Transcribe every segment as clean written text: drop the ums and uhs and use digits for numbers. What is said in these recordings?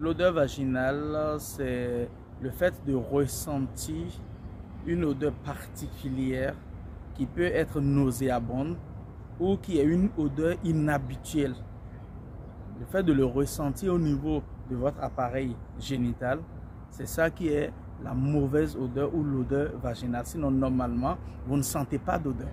L'odeur vaginale, c'est le fait de ressentir une odeur particulière qui peut être nauséabonde ou qui est une odeur inhabituelle. Le fait de le ressentir au niveau de votre appareil génital, c'est ça qui est la mauvaise odeur ou l'odeur vaginale. Sinon, normalement, vous ne sentez pas d'odeur.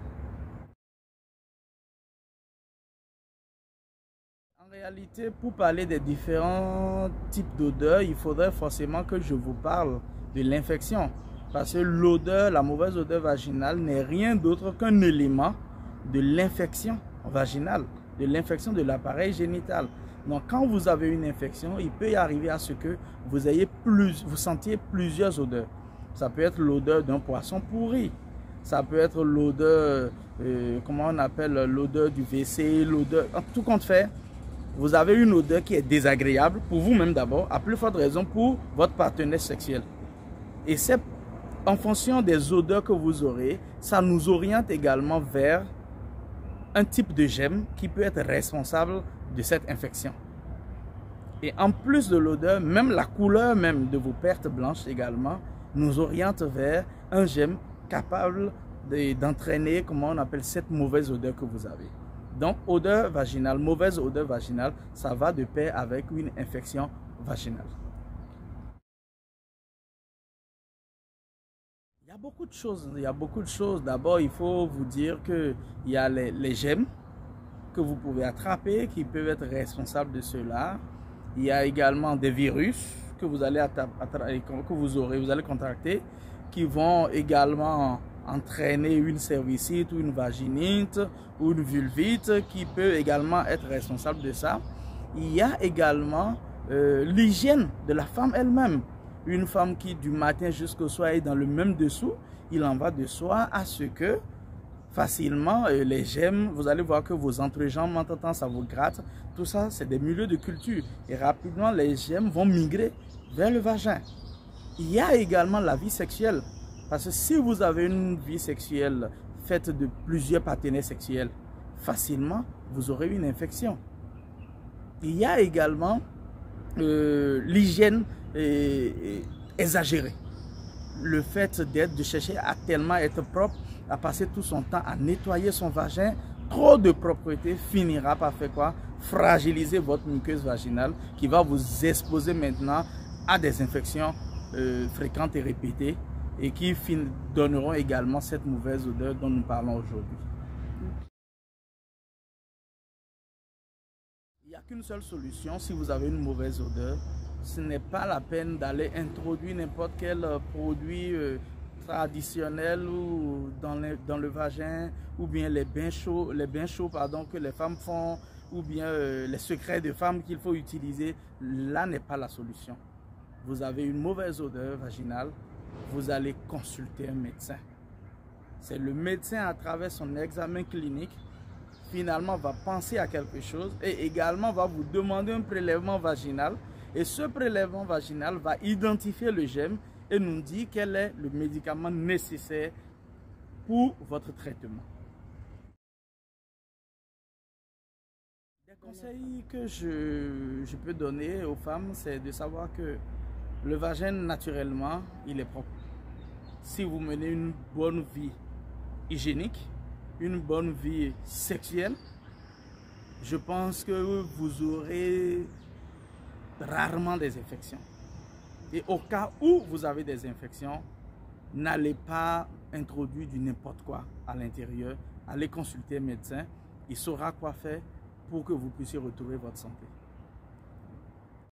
En réalité, pour parler des différents types d'odeurs, il faudrait forcément que je vous parle de l'infection. Parce que l'odeur, la mauvaise odeur vaginale n'est rien d'autre qu'un élément de l'infection vaginale, de l'infection de l'appareil génital. Donc, quand vous avez une infection, il peut y arriver à ce que vous sentiez plusieurs odeurs. Ça peut être l'odeur d'un poisson pourri. Ça peut être l'odeur, comment on appelle, l'odeur du WC, l'odeur, en tout compte fait. Vous avez une odeur qui est désagréable pour vous-même d'abord, à plus forte raison pour votre partenaire sexuel. Et c'est en fonction des odeurs que vous aurez, ça nous oriente également vers un type de germe qui peut être responsable de cette infection. Et en plus de l'odeur, même la couleur même de vos pertes blanches également nous oriente vers un germe capable d'entraîner, comment on appelle, cette mauvaise odeur que vous avez. Donc, odeur vaginale, mauvaise odeur vaginale, ça va de pair avec une infection vaginale. Il y a beaucoup de choses. Il y a beaucoup de choses. D'abord, il faut vous dire qu'il y a les germes que vous pouvez attraper, qui peuvent être responsables de cela. Il y a également des virus que vous allez vous allez contracter, qui vont également entraîner une cervicite ou une vaginite ou une vulvite qui peut également être responsable de ça. Il y a également l'hygiène de la femme elle-même. Une femme qui du matin jusqu'au soir est dans le même dessous, il en va de soi à ce que facilement les germes, vous allez voir que vos entrejambes, en temps, ça vous gratte. Tout ça, c'est des milieux de culture. Et rapidement, les germes vont migrer vers le vagin. Il y a également la vie sexuelle. Parce que si vous avez une vie sexuelle faite de plusieurs partenaires sexuels, facilement, vous aurez une infection. Il y a également l'hygiène exagérée. Le fait de chercher à tellement être propre, à passer tout son temps à nettoyer son vagin, trop de propreté finira par faire quoi? Fragiliser votre muqueuse vaginale qui va vous exposer maintenant à des infections fréquentes et répétées et qui donneront également cette mauvaise odeur dont nous parlons aujourd'hui. Il n'y a qu'une seule solution si vous avez une mauvaise odeur. Ce n'est pas la peine d'aller introduire n'importe quel produit traditionnel ou dans le vagin, ou bien les bains chauds pardon, que les femmes font, ou bien les secrets de femmes qu'il faut utiliser. Là n'est pas la solution. Vous avez une mauvaise odeur vaginale, vous allez consulter un médecin. C'est le médecin, à travers son examen clinique, finalement va penser à quelque chose et également va vous demander un prélèvement vaginal. Et ce prélèvement vaginal va identifier le germe et nous dire quel est le médicament nécessaire pour votre traitement. Les conseils que je peux donner aux femmes, c'est de savoir que le vagin, naturellement, il est propre. Si vous menez une bonne vie hygiénique, une bonne vie sexuelle, je pense que vous aurez rarement des infections. Et au cas où vous avez des infections, n'allez pas introduire du n'importe quoi à l'intérieur. Allez consulter un médecin, il saura quoi faire pour que vous puissiez retrouver votre santé.